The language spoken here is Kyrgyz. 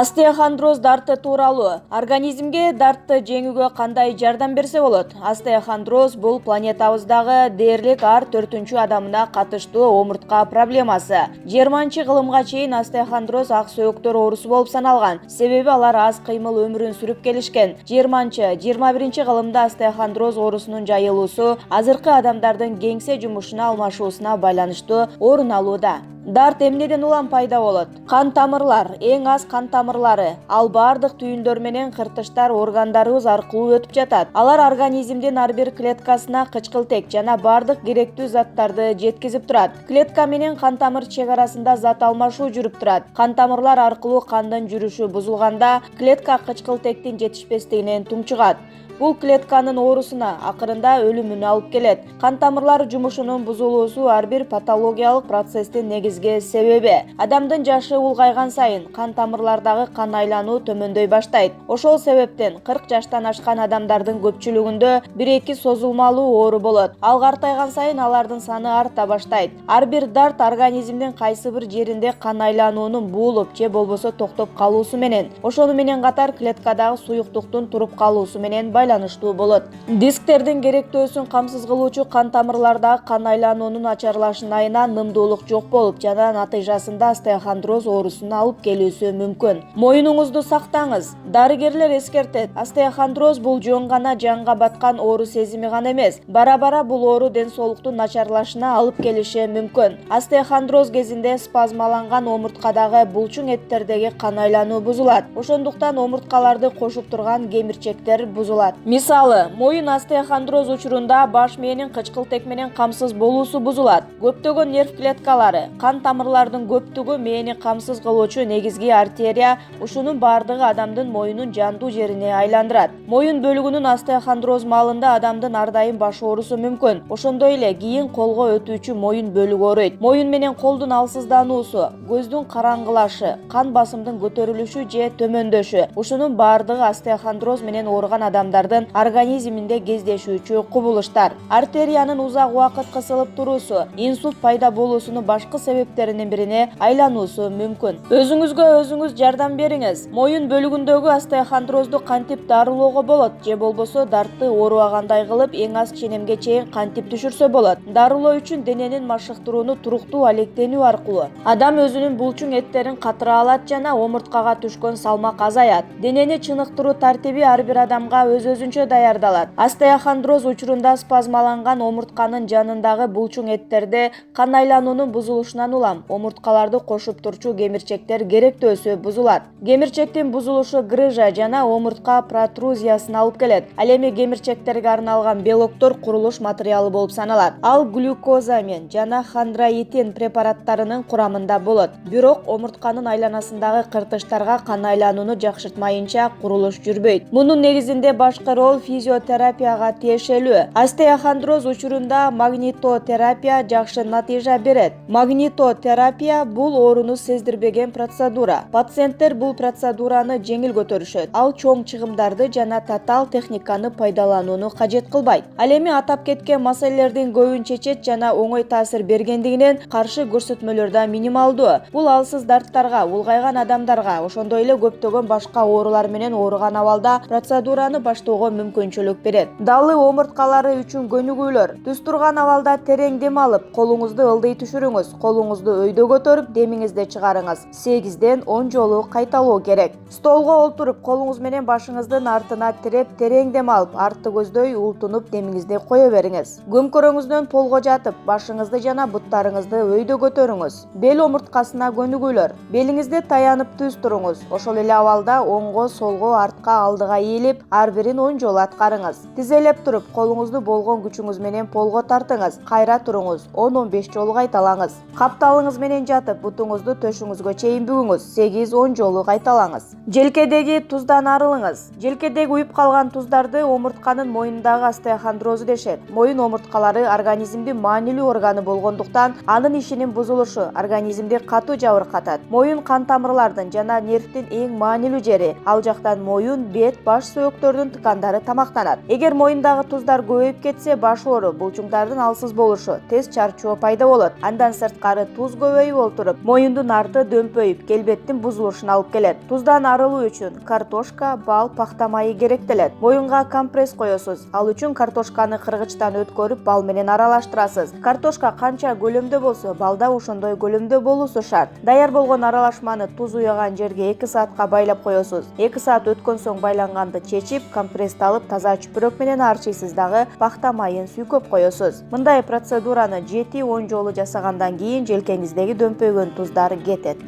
Остеохондроз дарты тууралуу. Организмге дартты жеңүүгө кандай жардам берсе болот? Остеохондроз бул планетабыздагы дээрлик ар 4-чү адамына катыштуу омуртка проблемасы. 20-кылымга чейин остеохондроз ак сөөктөр оорусу болуп саналган. Себеби алар аз кыймыл өмүрүн сүрүп келишкен. 20-21 кылымда остеохондроз оорусунун жайылуусу азыркы адамдардын кеңсе жумушуна алмашуусуна байланыштуу орун алууда. Дарт эмнеден улам пайда болот? Кан тамырлар, эң аз кан тамырлары, ал бардык түйүндөр менен кыртыштар органдарыбыз аркылуу өтүп жатат. Алар организмдин ар бир клеткасына кычкылтек жана бардык керектүү заттарды жеткизип турат. Клетка менен кан тамыр чек арасында зат алмашуу жүрүп турат. Кан тамырлар аркылуу кандын жүрүшү бузулганда клетка кычкылтектин жетишпестигинен тумчугат. Бул клетканын оорусуна, акырында өлүмүнө алып келет. Кан тамырлар жумушунун бузулуусу ар бир патологиялык процесстин негизги себеби. Адамдын жашы улгайган сайын кан тамырлардагы кан айлануу төмөндөй баштайт. Ошол себептен 40 жаштан ашкан адамдардын көпчүлүгүндө 1-2 созулмалуу оору болот. Ал картайган сайын алардын саны арта баштайт. Ар бир дарт организмдин кайсы бир жеринде кан айлануунун буулуп же болбосо токтоп калуусу менен, ошону менен катар клеткадагы суюктуктун туруп калуусу менен байланыштуу болот. Дисктердин керектөөсүн камсыз кылуучу кан тамырлардагы кан айлануунун начарлашынайына нымдуулук жок болуп, жана натыйжасында остеохондроз оорусуна алып келүүсү мүмкүн. Моюнуңузду сактаңыз. Дарыгерлер эскертет. Остеохондроз бул жөн гана жанга баткан оору сезими гана эмес. Бара-бара бул оору ден соолуктун начарлашына алып келиши мүмкүн. Остеохондроз кезинде спазмаланган омурткадагы булчуң эттердеги кан айлануу бузулат. Ошондуктан омурткаларды кошуп турган кемирчектер бузулат. Мисалы, моюн остеохондроз учурунда баш мээнин кычкылтек менен камсыз болуусу бузулат. Көптөгөн нерв клеткалары, кан тамырлардын көптүгү мээни камсыз кылуучу негизги артерия, ушунун бардыгы адамдын моюнун жандуу жерине айландырат. Моюн бөлүгүнүн остеохондроз маалында адамдын ар дайым баш оорусу мүмкүн. Ошондой эле кийин колго өтүүчү моюн бөлүгү ооруйт. Моюн менен колдун алсыздануусу, көздүн караңгылашы, кан басымдын көтөрүлүшү же төмөндөшү, ушунун бардыгы остеохондроз менен ооруган адамдардын организминде кездешүүчү кубулуштар. Артериянын узак убакыт кысылып туруусу, инсульт пайда болуусунун башкы себептеринин бирине айлануусу мүмкүн. Өзүңүзгө өзүңүз жардам бериңиз. Моюн бөлүгүндөгү остеохондрозду кантип дарылоого болот же болбосо дартты оорубагандай кылып эң аз ченемге чейин кантип түшүрсө болот? Дарылоо үчүн дененин машыктырууну туруктуу алектенүү аркылуу адам өзүнүн булчуң эттерин катыра алат жана омурткага түшкөн салмак азаят. Денени чыныктыруу тартиби ар бир адамга өз-өзүнчө даярдалат. Остеохондроз учурунда спазмаланган омуртканын жанындагы булчуң эттерде кан айлануунун бузулушунан улам омурткаларды кошуп турчу кемирчектер керектөөсү бузулат. Кемирчектин бузулушу грыжа жана омуртка протрузиясына алып келет. Ал эми кемирчектерге арналган белоктор курулуш материалы болуп саналат. Ал глюкозамин жана хондроитин препараттарынын курамында болот. Бирок омуртканын айланасындагы кыртыштарга кан айланууну жакшыртмайынча курулуш жүрбөйт. Мунун негизинде башкы рол физиотерапияга тиешелүү. Остеохондроз учурунда магнитотерапия жакшы натыйжа берет. Магнитотерапия бул ооруну сездирбеген процедура. Пациенттер бул процедураны жеңил көтөрүшөт. Ал чоң чыгымдарды жана татаал техниканы пайдаланууну кажет кылбайт. Ал эми атап кеткен маселелердин көбүн чечет жана оңой таасир бергендигинен каршы көрсөтмөлөр да минималдуу. Бул алсыз дарттарга, улгайган адамдарга, ошондой эле көптөгөн башка оорулар менен ооруган абалда процедураны баштоого мүмкүнчүлүк берет. Далы омурткалары үчүн көнүгүүлөр. Түз турган абалда терең дем алып, колуңузду ылдый түшүрүңүз. Колуңузду өйдө көтөрүп, демиңизди чыгарыңыз. 8-ден 10 жолу кайталоо керек. Столго олтуруп, колуңуз менен башыңыздын артына тиреп, терең дем алып, артты көздөй ултунуп, демиңизди кое бериңиз. Көмкөрөңүздөн полго жатып, башыңызды жана буттарыңызды өйдө көтөрүңүз. Бел омурткасына көнүгүүлөр. Белиңизди таянып түз туруңуз. Ошол эле абалда оңго, солго, артка, алдыга ийилип, ар бирин 10 жолу аткарыңыз. Тизелеп туруп, колуңузду болгон күчүңүз менен полго тартыңыз. Кайра туруңуз. 10-15 жолу кайталаңыз. Капталыңыз менен жатып, бутуңузду төшүңүзгө чейин бүгүңүз. 8-10 жолу кайталаңыз. Желкедеги туздан арылыңыз. Желкедеги уюп калган туздарды омуртканын моюндагы остеохондрозу дешет. Моюн омурткалары организмдин маанилүү органы болгондуктан, анын ишинин бузулушу организмди катуу жабыркатат. Моюн кан тамырлардын жана нервдин эң маанилүү жери. Ал жактан моюн, бет, баш сөөктөрдүн тыкандары тамактанат. Эгер моюндагы туздар көбөйүп кетсе, баш оору, булчуңдардын алсыз болушу, тез чарчоо пайда болот. Андан сырткары сары туз көбөйүп олтуруп, моюндун арты дөмпөйүп, келбеттин бузулушуна алып келет. Туздан арылуу үчүн картошка, бал, пахта майы керектелет. Моюнга компресс коесуз. Ал үчүн картошканы кыргычтан өткөрүп, бал менен аралаштырасыз. Картошка канча көлөмдө болсо, бал да ошондой көлөмдө болуусу шарт. Даяр болгон аралашманы туз уяган жерге 2 саатка байлап коесуз. 2 саат өткөн соң байланганды чечип, компрессти алып, таза чүпүрөк менен арчыйсыз дагы пахта майын сүйкөп коесуз. Мындай процедураны 7-10 жолу жасагандан кийин желкеңиздеги дөмпөйгөн туздар кетет.